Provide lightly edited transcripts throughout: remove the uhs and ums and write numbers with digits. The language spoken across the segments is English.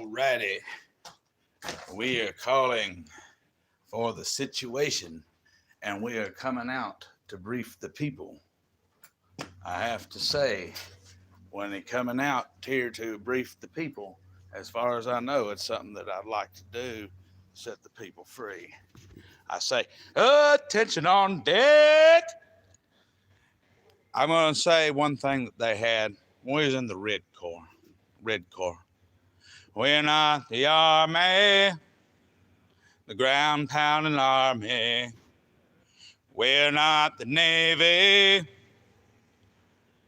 Alrighty, we are calling for the situation and we are coming out to brief the people. I have to say, when they're coming out here to brief the people, as far as I know, it's something that I'd like to do, set the people free. I say, attention on deck. I'm going to say one thing that they had when we was in the Red Corps. Red Corps. We're not the army, the ground pounding army. We're not the Navy,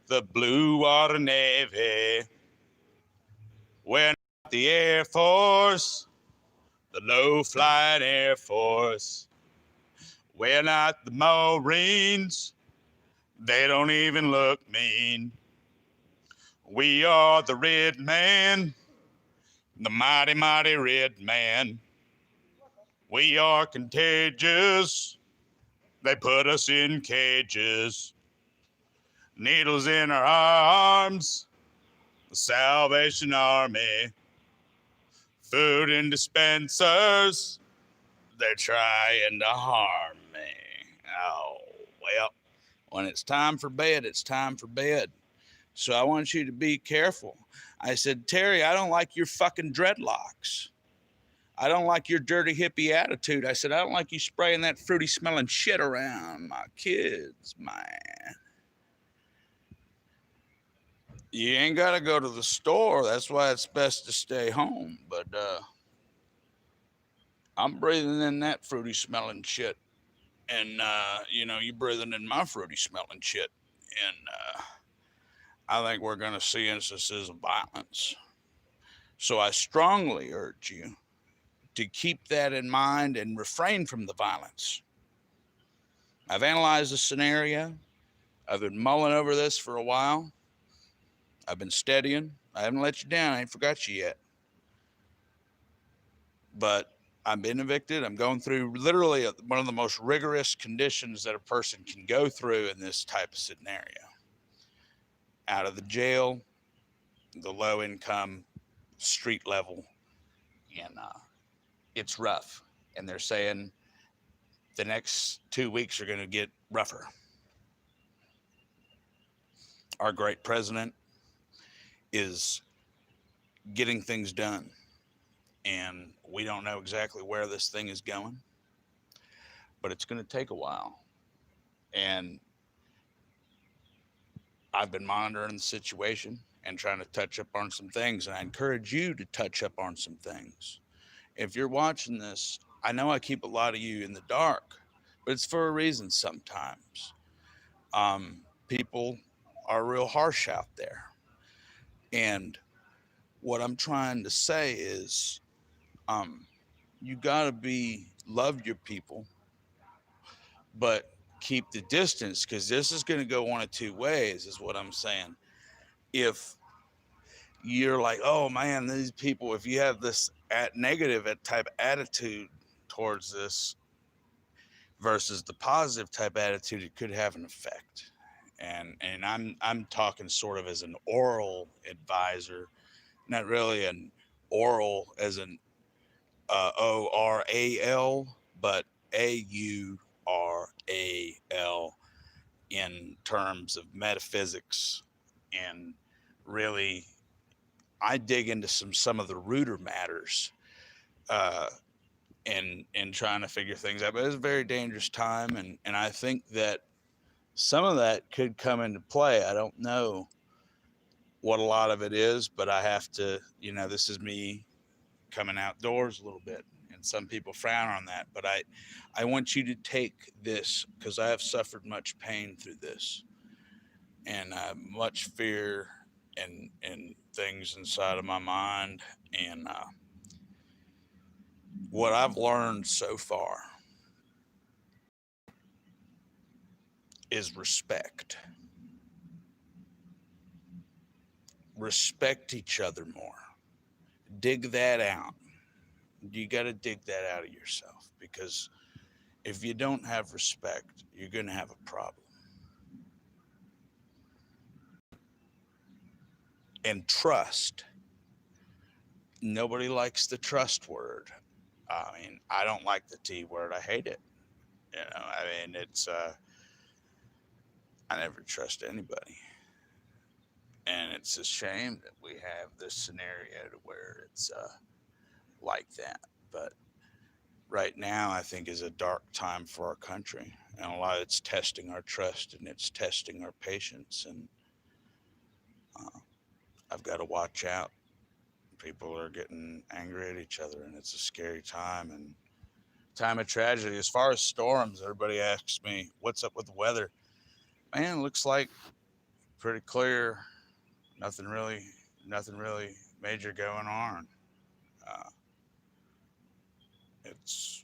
the blue water Navy. We're not the Air Force, the low flying Air Force. We're not the Marines, they don't even look mean. We are the Red Man, the mighty, mighty Red Man. We are contagious, they put us in cages. Needles in our arms, the Salvation Army. Food in dispensers, they're trying to harm me. Oh, well, when it's time for bed, it's time for bed. So I want you to be careful. I said, Terry, I don't like your fucking dreadlocks. I don't like your dirty hippie attitude. I said, I don't like you spraying that fruity smelling shit around my kids, man. You ain't got to go to the store. That's why it's best to stay home. But I'm breathing in that fruity smelling shit. And, you breathing in my fruity smelling shit. And I think we're going to see instances of violence. So I strongly urge you to keep that in mind and refrain from the violence. I've analyzed the scenario. I've been mulling over this for a while. I've been studying. I haven't let you down. I ain't forgot you yet. But I've been evicted. I'm going through literally one of the most rigorous conditions that a person can go through in this type of scenario. Out of the jail, the low income, street level, and it's rough. And they're saying the next 2 weeks are going to get rougher. Our great president is getting things done. And we don't know exactly where this thing is going, but it's going to take a while. And I've been monitoring the situation and trying to touch up on some things. And I encourage you to touch up on some things. If you're watching this, I know I keep a lot of you in the dark, but it's for a reason sometimes. People are real harsh out there. And what I'm trying to say is, you got to love your people, but keep the distance, because this is going to go one of two ways, is what I'm saying. If you're like, oh man, these people, if you have this negative type attitude towards this versus the positive type attitude, it could have an effect. And I'm talking sort of as an oral advisor, not really an oral as an ORAL, but AURAL in terms of metaphysics. And really, I dig into some of the ruder matters in trying to figure things out. But it's a very dangerous time, and I think that some of that could come into play. I don't know what a lot of it is, but I have to, this is me coming outdoors a little bit, and some people frown on that, but I want you to take this, because I have suffered much pain through this, and much fear and things inside of my mind. And what I've learned so far is respect each other more. Dig that out. You got to dig that out of yourself, because if you don't have respect, you're going to have a problem. And trust. Nobody likes the trust word. I mean, I don't like the T word. I hate it. I mean, I never trust anybody. And it's a shame that we have this scenario to where it's like that. But right now, I think is a dark time for our country. And a lot of it's testing our trust and it's testing our patience. And uh, I've got to watch out. People are getting angry at each other, and it's a scary time and time of tragedy. As far as storms, everybody asks me, what's up with the weather? Man, looks like pretty clear. Nothing really, nothing really major going on. Uh, it's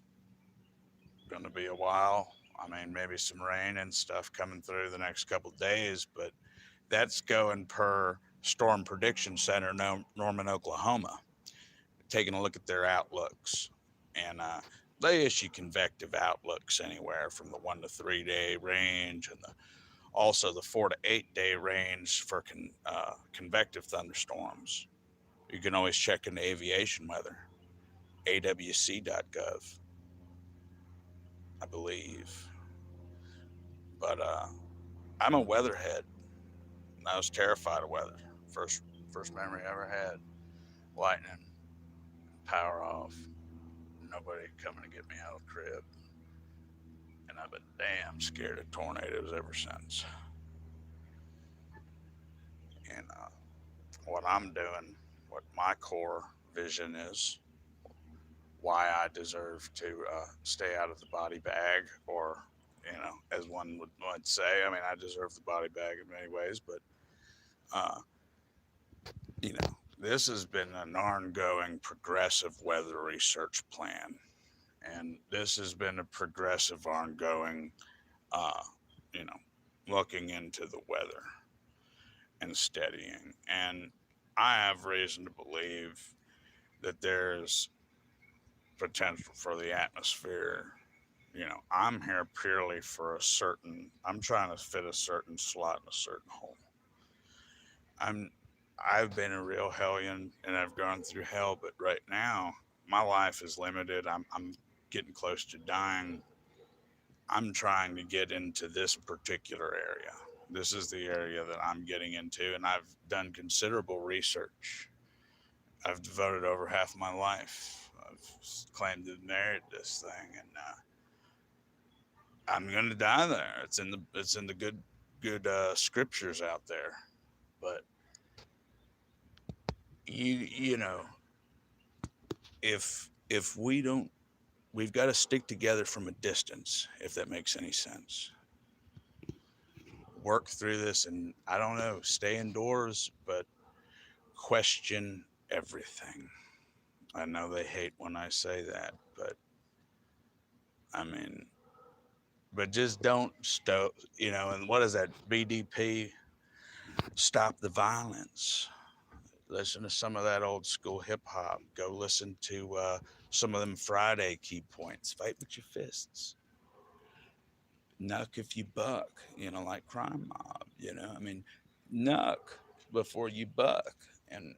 going to be a while. I mean, maybe some rain and stuff coming through the next couple of days, but that's going per Storm Prediction Center, Norman, Oklahoma, taking a look at their outlooks. And they issue convective outlooks anywhere from the 1 to 3 day range and also the 4 to 8 day range for convective thunderstorms. You can always check into aviation weather, awc.gov, I believe. But I'm a weatherhead. I was terrified of weather. First memory I ever had. Lightning, power off, nobody coming to get me out of the crib. And I've been damn scared of tornadoes ever since. And what I'm doing, what my core vision is, why I deserve to stay out of the body bag, or, as one would say, I mean, I deserve the body bag in many ways, but, uh, this has been an ongoing progressive weather research plan. And this has been a progressive ongoing, uh, you know, looking into the weather and studying. And I have reason to believe that there's potential for the atmosphere. I'm here purely for I'm trying to fit a certain slot in a certain hole. I'm, I've been a real hellion and I've gone through hell, but right now my life is limited. I'm getting close to dying. I'm trying to get into this particular area. This is the area that I'm getting into, and I've done considerable research. I've devoted over half my life. I've claimed to inherit this thing, and I'm going to die there. It's in the good scriptures out there. But you know, if we don't, we've got to stick together from a distance. If that makes any sense. Work through this, and I don't know, stay indoors, but question everything. I know they hate when I say that, but I mean, but just don't and what is that? BDP, stop the violence. Listen to some of that old school hip hop. Go listen to some of them Friday key points. Fight with your fists. Knuck if you buck, like Crime Mob, I mean, knuck before you buck. And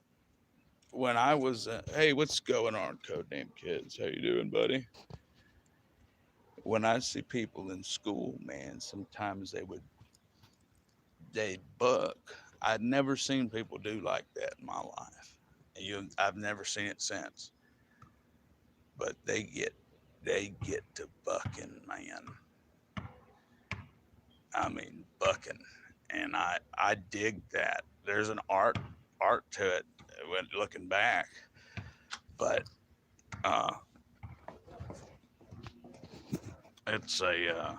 when I was, hey, what's going on, Codename Kids? How you doing, buddy? When I see people in school, man, sometimes they'd buck. I'd never seen people do like that in my life. I've never seen it since. But they get to bucking, man. I mean, bucking, and I dig that. There's an art to it when looking back, but uh, it's a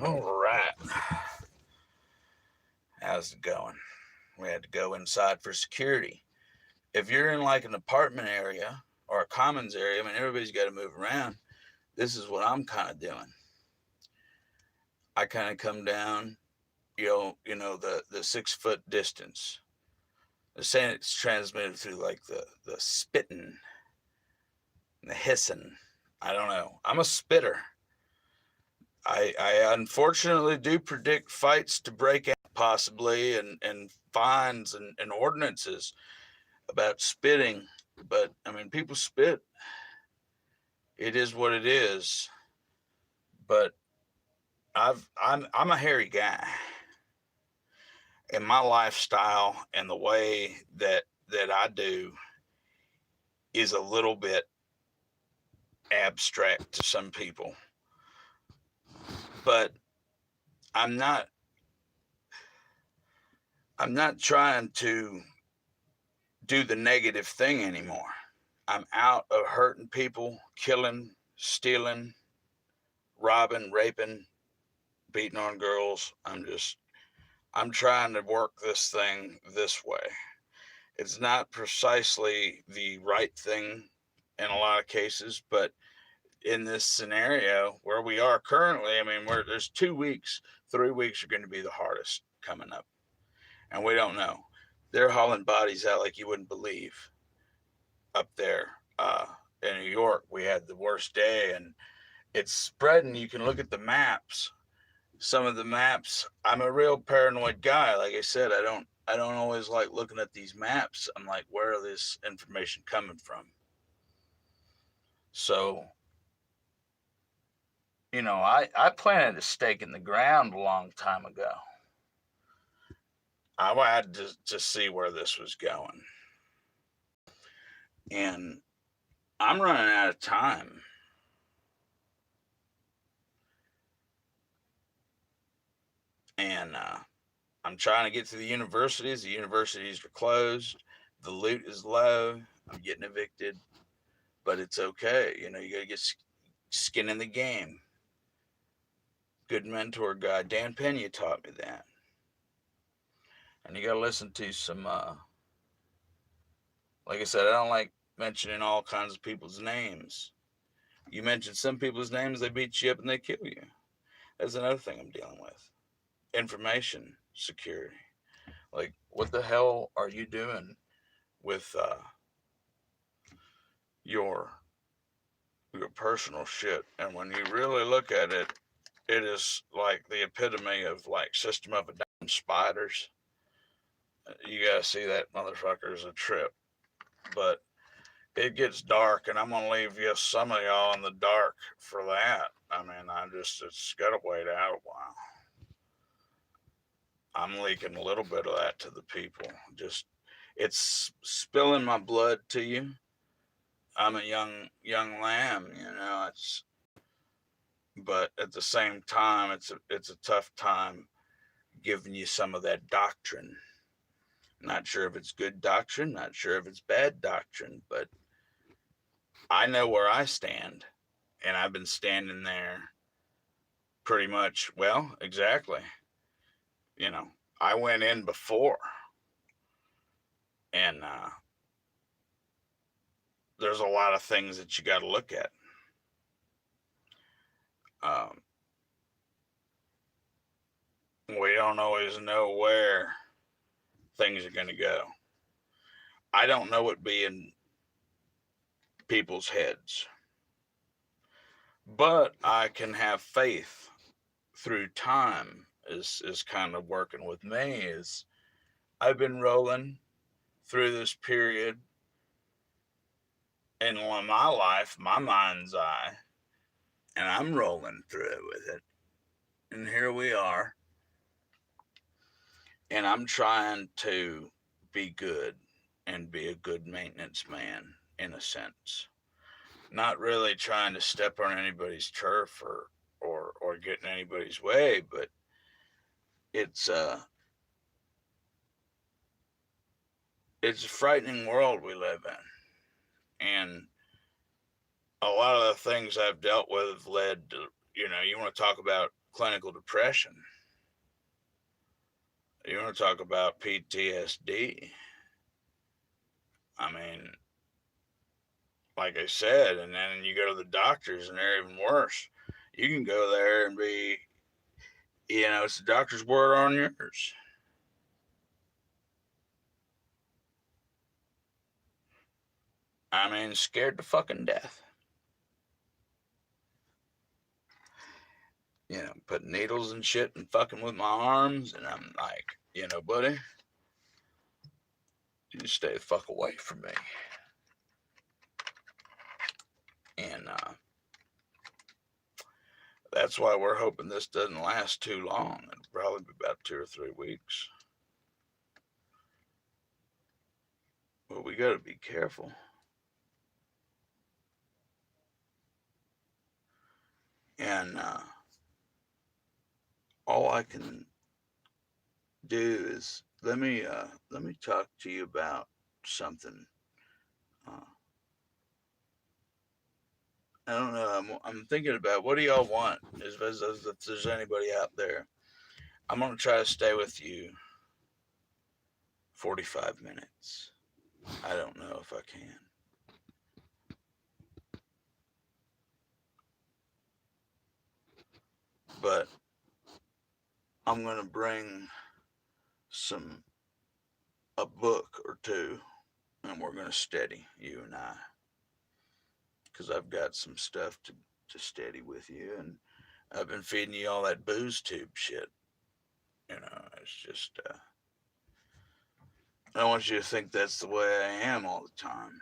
all right. How's it going? We had to go inside for security. If you're in like an apartment area or a commons area, I mean, everybody's got to move around. This is what I'm kind of doing. I kind of come down, the 6 foot distance. They're saying it's transmitted through like the spitting and the hissing. I don't know. I'm a spitter. I unfortunately do predict fights to break out possibly, and fines and ordinances about spitting. But I mean, people spit. It is what it is. But I'm a hairy guy, and my lifestyle and the way that I do is a little bit abstract to some people. But I'm not trying to do the negative thing anymore. I'm out of hurting people, killing, stealing, robbing, raping, beating on girls. I'm trying to work this thing this way. It's not precisely the right thing in a lot of cases, but in this scenario where we are currently, I mean, there's 2 weeks, 3 weeks are going to be the hardest coming up, and we don't know. They're hauling bodies out like you wouldn't believe up there. In New York, we had the worst day, and it's spreading. You can look at the maps. Some of the maps. I'm a real paranoid guy. Like I said, I don't always like looking at these maps. I'm like, where is this information coming from? So, I planted a stake in the ground a long time ago. I had to see where this was going. And I'm running out of time. And I'm trying to get to the universities. The universities are closed. The loot is low. I'm getting evicted. But it's okay. You got to get skin in the game. Good mentor guy. Dan Pena taught me that. And you got to listen to some, like I said, I don't like mentioning all kinds of people's names. You mention some people's names, they beat you up and they kill you. That's another thing I'm dealing with. Information security. Like, what the hell are you doing with your personal shit? And when you really look at it, it is like the epitome of like System of a Down spiders. You gotta see that motherfucker as a trip. But it gets dark, and I'm gonna leave some of y'all in the dark for that. I mean, it's gotta wait out a while. I'm leaking a little bit of that to the people. It's spilling my blood to you. I'm a young lamb, but at the same time, it's a tough time giving you some of that doctrine. Not sure if it's good doctrine, not sure if it's bad doctrine, but I know where I stand, and I've been standing there pretty much, well, exactly. I went in before, and there's a lot of things that you got to look at. We don't always know where things are going to go. I don't know what be in people's heads, but I can have faith through time is kind of working with me. Is I've been rolling through this period in my life, my mind's eye, and I'm rolling through it with it. And here we are. And I'm trying to be good and be a good maintenance man in a sense. Not really trying to step on anybody's turf or get in anybody's way, but it's a frightening world we live in. And a lot of the things I've dealt with have led to, you want to talk about clinical depression. You want to talk about PTSD. I mean, like I said, and then you go to the doctors and they're even worse. You can go there and be, it's the doctor's word on yours. I mean, scared to fucking death. You know, putting needles and shit and fucking with my arms. And I'm like, you know, buddy, you stay the fuck away from me. And that's why we're hoping this doesn't last too long. It'll probably be about 2 or 3 weeks. But we got to be careful. And all I can do is let me talk to you about something. I don't know. I'm thinking about, what do y'all want? If there's anybody out there, I'm gonna try to stay with you 45 minutes. I don't know if I can. But I'm gonna bring a book or two, and we're gonna steady, you and I, because I've got some stuff to steady with you, and I've been feeding you all that booze tube shit. You know, it's just I don't want you to think that's the way I am all the time.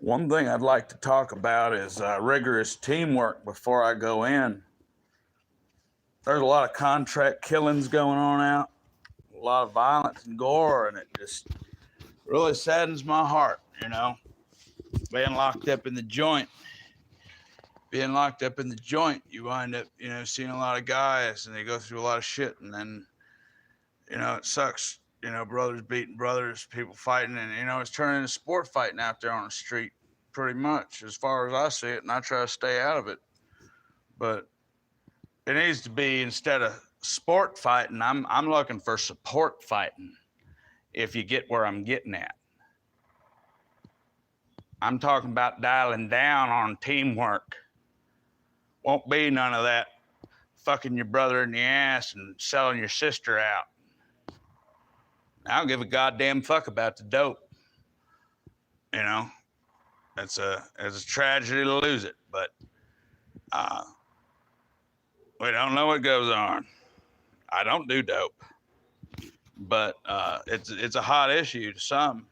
One thing I'd like to talk about is rigorous teamwork before I go in. There's a lot of contract killings going on out, a lot of violence and gore, and it just really saddens my heart, you know, being locked up in the joint. You wind up, you know, seeing a lot of guys, and they go through a lot of shit, and then, you know, it sucks. You know, brothers beating brothers, people fighting, and, you know, it's turning into sport fighting out there on the street, pretty much, as far as I see it, and I try to stay out of it. But it needs to be, instead of sport fighting, I'm looking for support fighting, if you get where I'm getting at. I'm talking about dialing down on teamwork. Won't be none of that fucking your brother in the ass and selling your sister out. I don't give a goddamn fuck about the dope. You know, it's a tragedy to lose it, but we don't know what goes on. I don't do dope, but it's a hot issue to some,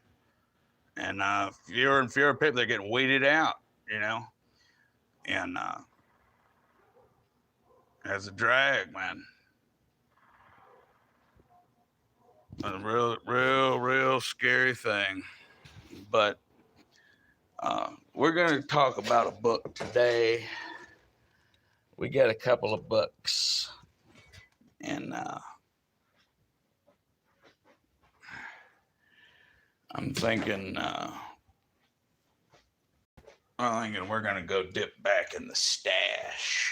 and fewer and fewer people are getting weeded out. You know, and it's a drag, man. A real scary thing. But we're going to talk about a book today. We got a couple of books, and I'm thinking we're going to go dip back in the stash.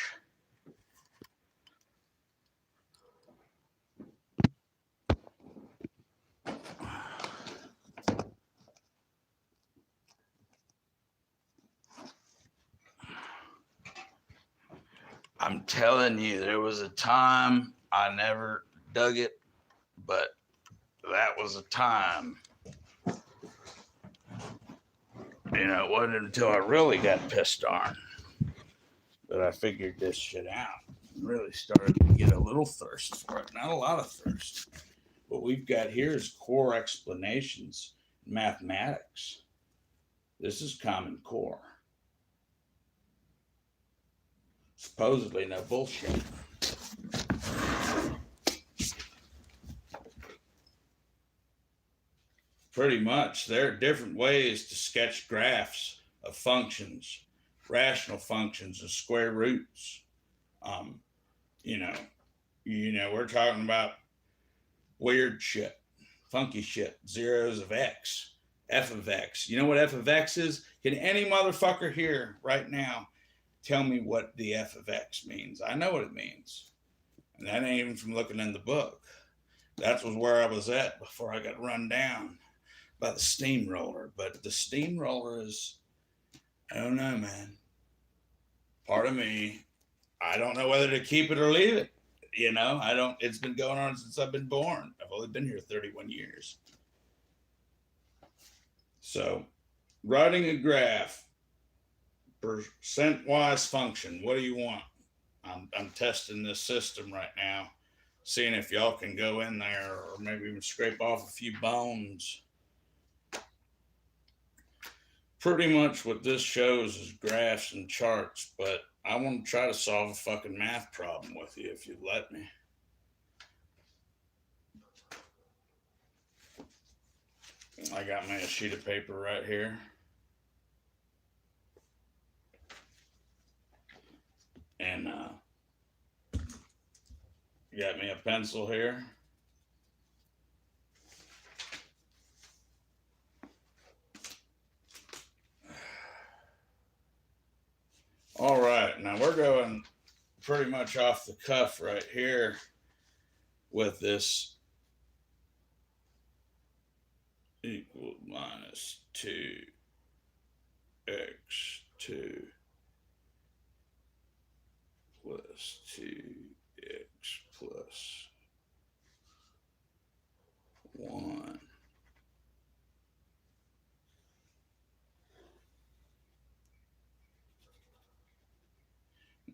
I'm telling you, there was a time I never dug it, but that was a time. You know, it wasn't until I really got pissed on that I figured this shit out. Really started to get a little thirst for it. Not a lot of thirst. What we've got here is core explanations in mathematics. This is Common Core. Supposedly no bullshit. Pretty much. There are different ways to sketch graphs of functions, rational functions, and square roots. Um, you know, we're talking about weird shit, funky shit, zeros of x, f of x. You know what f of x is? Can any motherfucker here right now tell me what the f of x means? I know what it means. And that ain't even from looking in the book. That was where I was at before I got run down by the steamroller. But the steamroller is, I don't know, man. Part of me, I don't know whether to keep it or leave it. I don't, it's been going on since I've been born. I've only been here 31 years. So, writing a graph, percent-wise function, what do you want? I'm testing this system right now, seeing if y'all can go in there or maybe even scrape off a few bones. Pretty much what this shows is graphs and charts, but I want to try to solve a fucking math problem with you if you'd let me. I got me a sheet of paper right here. And got me a pencil here. All right, now we're going pretty much off the cuff right here with this equal minus 2x2 plus 2x plus 1.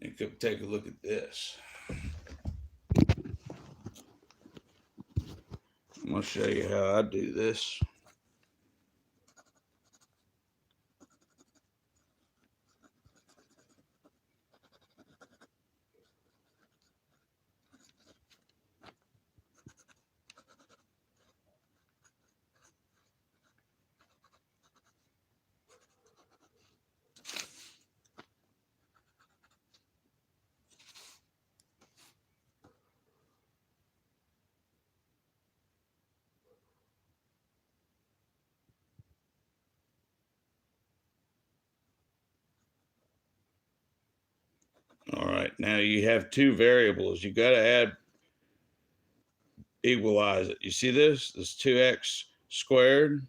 You could take a look at this. I'm going to show you how I do this. All right, now you have two variables. You got to equalize it. You see this? This 2x squared.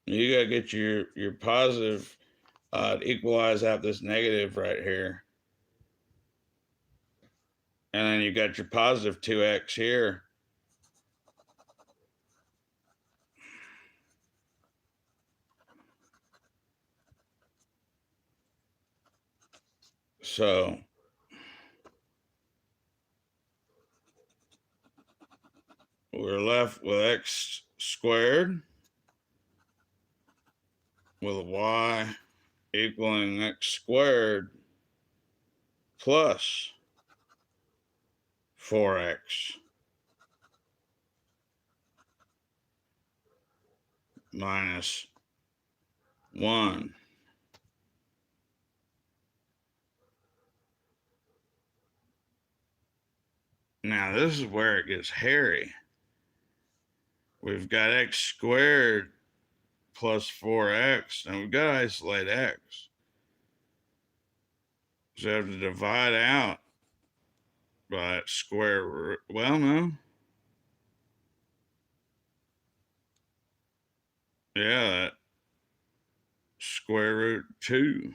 You got to get your positive equalize out this negative right here. And then you got your positive 2x here. So we're left with x squared with y equaling x squared plus 4x minus 1. Now this is where it gets hairy. We've got x squared plus 4x, and we've got to isolate x. So we have to divide out by that square root. Well, no. Yeah, that square root 2.